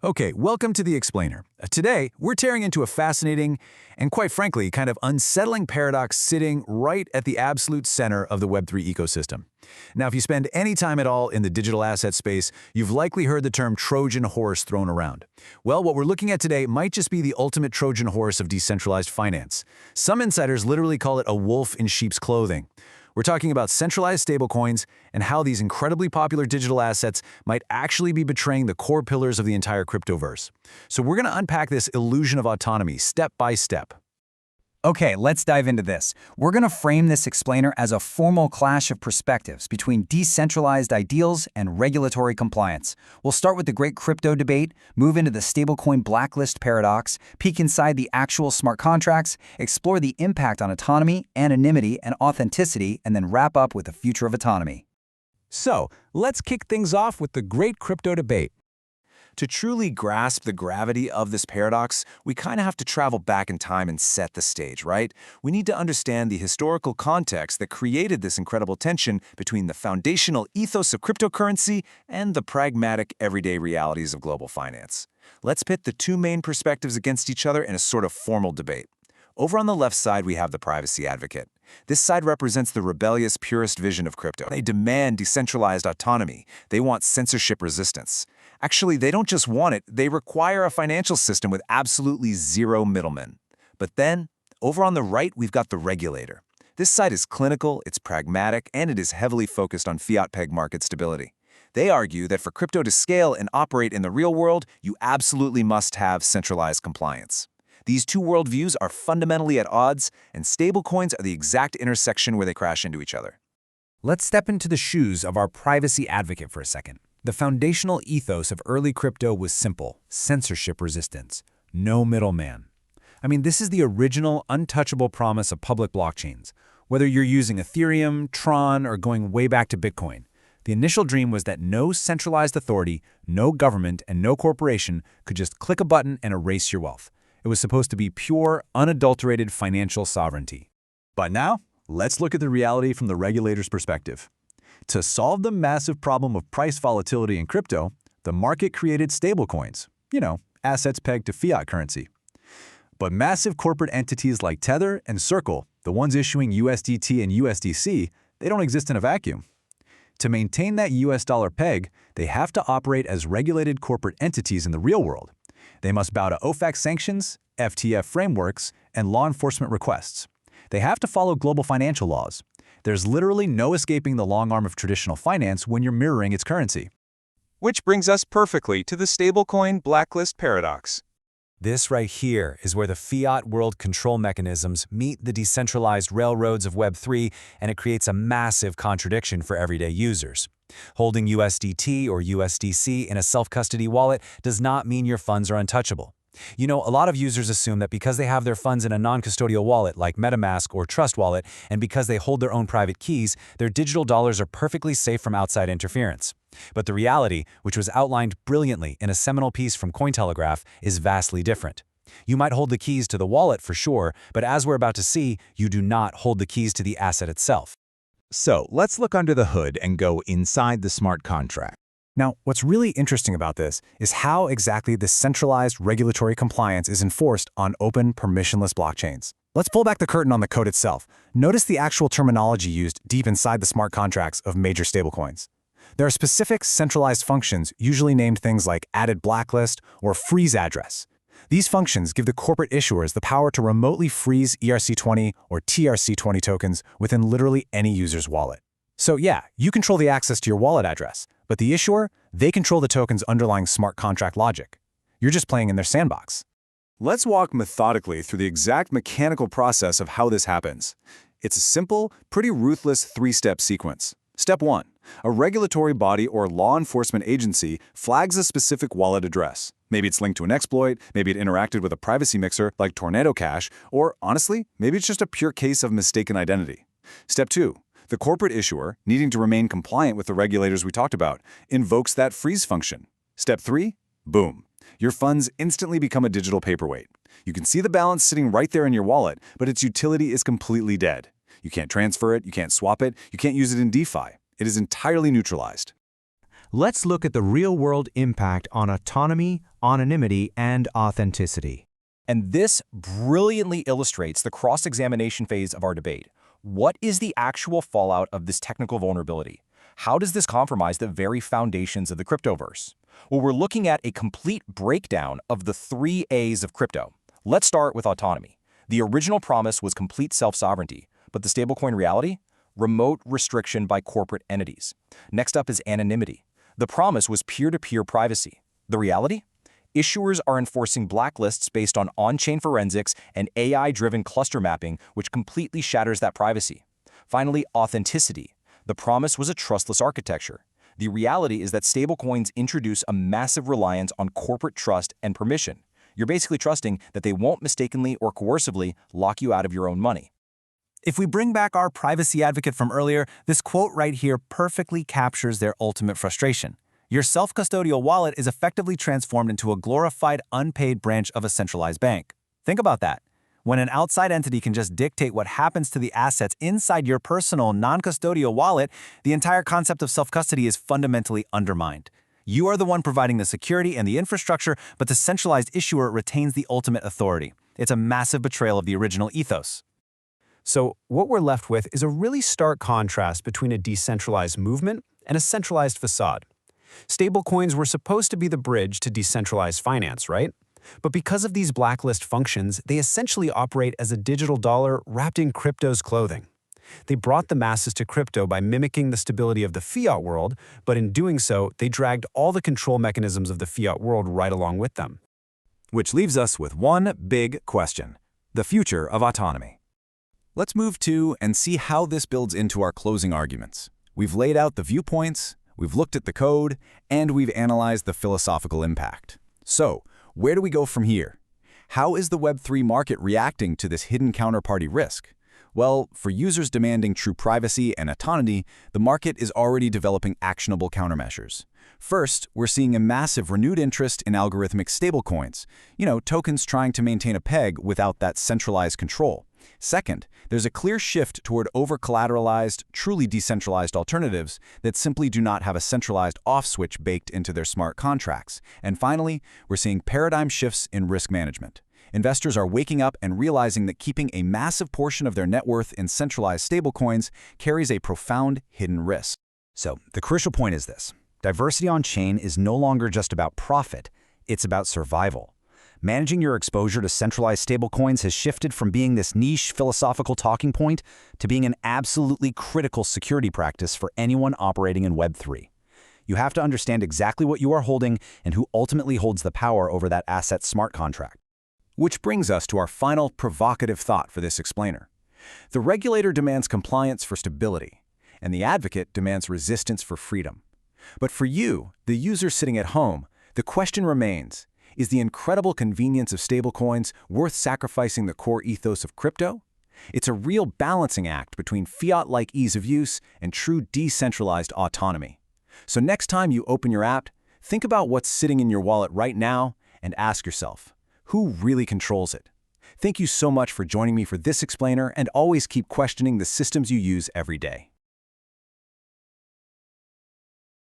Okay, welcome to The Explainer. Today, we're tearing into a fascinating and, quite frankly, kind of unsettling paradox sitting right at the absolute center of the Web3 ecosystem. Now, if you spend any time at all in the digital asset space, you've likely heard the term Trojan horse thrown around. Well, what we're looking at today might just be the ultimate Trojan horse of decentralized finance. Some insiders literally call it a wolf in sheep's clothing. We're talking about centralized stablecoins and how these incredibly popular digital assets might actually be betraying the core pillars of the entire cryptoverse. So we're going to unpack this illusion of autonomy step by step. Okay, let's dive into this. We're going to frame this explainer as a formal clash of perspectives between decentralized ideals and regulatory compliance. We'll start with the great crypto debate, move into the stablecoin blacklist paradox, peek inside the actual smart contracts, explore the impact on autonomy, anonymity, and authenticity, and then wrap up with the future of autonomy. So, let's kick things off with the great crypto debate. To truly grasp the gravity of this paradox, we kind of have to travel back in time and set the stage, right? We need to understand the historical context that created this incredible tension between the foundational ethos of cryptocurrency and the pragmatic, everyday realities of global finance. Let's pit the two main perspectives against each other in a sort of formal debate. Over on the left side, we have the privacy advocate. This side represents the rebellious, purist vision of crypto. They demand decentralized autonomy. They want censorship resistance. Actually, they don't just want it, they require a financial system with absolutely zero middlemen. But then, over on the right, we've got the regulator. This side is clinical, it's pragmatic, and it is heavily focused on fiat-peg market stability. They argue that for crypto to scale and operate in the real world, you absolutely must have centralized compliance. These two worldviews are fundamentally at odds, and stablecoins are the exact intersection where they crash into each other. Let's step into the shoes of our privacy advocate for a second. The foundational ethos of early crypto was simple: censorship resistance, no middleman. I mean, this is the original, untouchable promise of public blockchains. Whether you're using Ethereum, Tron, or going way back to Bitcoin, the initial dream was that no centralized authority, no government, and no corporation could just click a button and erase your wealth. It was supposed to be pure, unadulterated financial sovereignty. But now, let's look at the reality from the regulator's perspective. To solve the massive problem of price volatility in crypto, the market created stablecoins, assets pegged to fiat currency. But massive corporate entities like Tether and Circle, the ones issuing USDT and USDC, they don't exist in a vacuum. To maintain that US dollar peg, they have to operate as regulated corporate entities in the real world. They must bow to OFAC sanctions, FTF frameworks, and law enforcement requests. They have to follow global financial laws. There's literally no escaping the long arm of traditional finance when you're mirroring its currency. Which brings us perfectly to the stablecoin blacklist paradox. This right here is where the fiat world control mechanisms meet the decentralized railroads of Web3, and it creates a massive contradiction for everyday users. Holding USDT or USDC in a self-custody wallet does not mean your funds are untouchable. A lot of users assume that because they have their funds in a non-custodial wallet like MetaMask or Trust Wallet, and because they hold their own private keys, their digital dollars are perfectly safe from outside interference. But the reality, which was outlined brilliantly in a seminal piece from Cointelegraph, is vastly different. You might hold the keys to the wallet for sure, but as we're about to see, you do not hold the keys to the asset itself. So let's look under the hood and go inside the smart contract. Now, what's really interesting about this is how exactly this centralized regulatory compliance is enforced on open, permissionless blockchains. Let's pull back the curtain on the code itself. Notice the actual terminology used deep inside the smart contracts of major stablecoins. There are specific centralized functions, usually named things like added blacklist or freeze address. These functions give the corporate issuers the power to remotely freeze ERC20 or TRC20 tokens within literally any user's wallet. So yeah, you control the access to your wallet address, but the issuer, they control the token's underlying smart contract logic. You're just playing in their sandbox. Let's walk methodically through the exact mechanical process of how this happens. It's a simple, pretty ruthless three-step sequence. Step 1. A regulatory body or law enforcement agency flags a specific wallet address. Maybe it's linked to an exploit, maybe it interacted with a privacy mixer like Tornado Cash, or honestly, maybe it's just a pure case of mistaken identity. Step 2. The corporate issuer, needing to remain compliant with the regulators we talked about, invokes that freeze function. Step 3. Boom. Your funds instantly become a digital paperweight. You can see the balance sitting right there in your wallet, but its utility is completely dead. You can't transfer it, you can't swap it, you can't use it in DeFi. It is entirely neutralized. Let's look at the real-world impact on autonomy, anonymity, and authenticity. And this brilliantly illustrates the cross-examination phase of our debate. What is the actual fallout of this technical vulnerability? How does this compromise the very foundations of the cryptoverse? Well, we're looking at a complete breakdown of the 3 A's of crypto. Let's start with autonomy. The original promise was complete self-sovereignty, but the stablecoin reality? Remote restriction by corporate entities. Next up is anonymity. The promise was peer-to-peer privacy. The reality? Issuers are enforcing blacklists based on on-chain forensics and AI-driven cluster mapping, which completely shatters that privacy. Finally, authenticity. The promise was a trustless architecture. The reality is that stablecoins introduce a massive reliance on corporate trust and permission. You're basically trusting that they won't mistakenly or coercively lock you out of your own money. If we bring back our privacy advocate from earlier, this quote right here perfectly captures their ultimate frustration. Your self-custodial wallet is effectively transformed into a glorified, unpaid branch of a centralized bank. Think about that. When an outside entity can just dictate what happens to the assets inside your personal, non-custodial wallet, the entire concept of self-custody is fundamentally undermined. You are the one providing the security and the infrastructure, but the centralized issuer retains the ultimate authority. It's a massive betrayal of the original ethos. So what we're left with is a really stark contrast between a decentralized movement and a centralized facade. Stablecoins were supposed to be the bridge to decentralized finance, right? But because of these blacklist functions, they essentially operate as a digital dollar wrapped in crypto's clothing. They brought the masses to crypto by mimicking the stability of the fiat world, but in doing so, they dragged all the control mechanisms of the fiat world right along with them. Which leaves us with one big question: the future of autonomy. Let's move to and see how this builds into our closing arguments. We've laid out the viewpoints, we've looked at the code, and we've analyzed the philosophical impact. So, where do we go from here? How is the Web3 market reacting to this hidden counterparty risk? Well, for users demanding true privacy and autonomy, the market is already developing actionable countermeasures. First, we're seeing a massive renewed interest in algorithmic stablecoins, tokens trying to maintain a peg without that centralized control. Second, there's a clear shift toward over-collateralized, truly decentralized alternatives that simply do not have a centralized off switch baked into their smart contracts. And finally, we're seeing paradigm shifts in risk management. Investors are waking up and realizing that keeping a massive portion of their net worth in centralized stablecoins carries a profound hidden risk. So, the crucial point is this. Diversity on-chain is no longer just about profit, it's about survival. Managing your exposure to centralized stablecoins has shifted from being this niche philosophical talking point to being an absolutely critical security practice for anyone operating in Web3. You have to understand exactly what you are holding and who ultimately holds the power over that asset's smart contract. Which brings us to our final provocative thought for this explainer. The regulator demands compliance for stability, and the advocate demands resistance for freedom. But for you, the user sitting at home, the question remains, is the incredible convenience of stablecoins worth sacrificing the core ethos of crypto? It's a real balancing act between fiat-like ease of use and true decentralized autonomy. So next time you open your app, think about what's sitting in your wallet right now and ask yourself, who really controls it? Thank you so much for joining me for this explainer, and always keep questioning the systems you use every day.